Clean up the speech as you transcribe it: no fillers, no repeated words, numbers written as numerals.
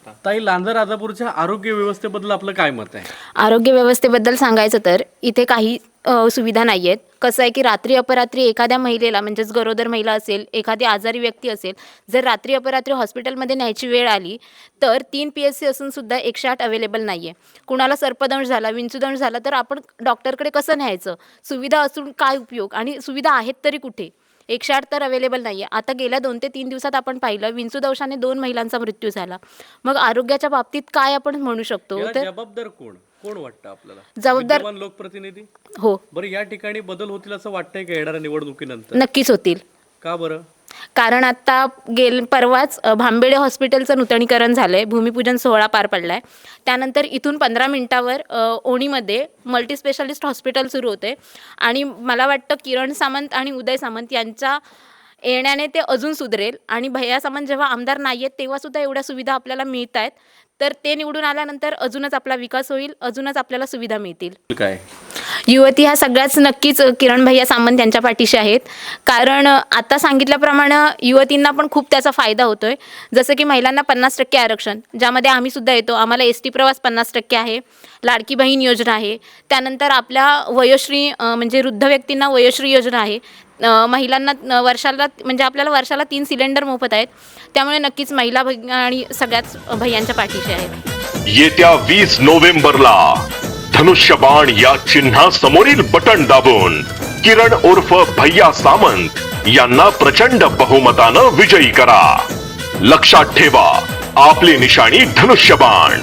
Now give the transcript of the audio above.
वाटतं? ताई, लांजा राजापूरच्या आरोग्य व्यवस्थेबद्दल आपलं काय मत आहे? आरोग्य व्यवस्थेबद्दल सांगायचं तर इथे काही सुविधा नाही आहेत. कसं आहे की रात्री अपरात्री एखाद्या महिलेला म्हणजेच गरोदर महिला असेल, एखादी आजारी व्यक्ती असेल, जर रात्री अपरात्री हॉस्पिटलमध्ये न्यायची वेळ आली तर 3 PSC असून सुद्धा 108 अवेलेबल नाही आहे. कुणाला सर्पदंश झाला, विंचूदंश झाला तर आपण डॉक्टरकडे कसं न्यायचं? सुविधा असून काय उपयोग आणि सुविधा आहेत तरी कुठे? 108 तर अवेलेबल नाही आहे. आता गेल्या 2 ते 3 दिवसात आपण पाहिलं विंचूदंशाने 2 महिलांचा मृत्यू झाला. मग आरोग्याच्या बाबतीत काय आपण म्हणू शकतो? याला तर जबाबदार कोण कोण वाटतं आपल्याला? जबाबदार विद्यमान लोकप्रतिनिधी? हो, बरं, या ठिकाणी बदल होतील असं वाटतंय का येणाऱ्या निवडणुकीनंतर? नक्कीच होतील. का बरं? कारण आता परवाच भांबेडे हॉस्पिटलचं नूतनीकरण झालं आहे, भूमिपूजन सोहळा पार पडला आहे. त्यानंतर इथून 15 मिनिटावर ओणीमध्ये मल्टीस्पेशालिस्ट हॉस्पिटल सुरू होते आणि मला वाटतं किरण सामंत आणि उदय सामंत यांच्या येण्याने ते अजून सुधरेल आणि भैया सामंत जेव्हा आमदार नाही आहेत तेव्हासुद्धा एवढ्या सुविधा आपल्याला मिळत आहेत. तर ते निवडून आल्यानंतर अजूनच आपला विकास होईल, अजूनच आपल्याला सुविधा मिळतील. काय युवती ह्या सगळ्याच नक्कीच किरण भैया सामंत यांच्या पाठीशी आहेत. कारण आता सांगितल्याप्रमाणे युवतींना पण खूप त्याचा फायदा होतोय. जसं की महिलांना 50% आरक्षण, ज्यामध्ये आम्ही सुद्धा येतो. आम्हाला ST प्रवास 50% आहे, लाडकी बहीण योजना आहे. त्यानंतर आपल्या वयोश्री म्हणजे वृद्ध व्यक्तींना वयोश्री योजना आहे. महिलांना वर्षाला म्हणजे आपल्याला वर्षाला 3 सिलेंडर मोफत आहेत. त्यामुळे नक्कीच महिला आणि सगळ्याच भैयांच्या पाठीशी आहेत. येत्या 20 नोव्हेंबरला धनुष्यबाण या चिन्हा समोरील बटन दाबून किरण उर्फ भैया सामंत यांना प्रचंड बहुमतानं विजयी करा. लक्षात ठेवा, आपली निशाणी धनुष्यबाण.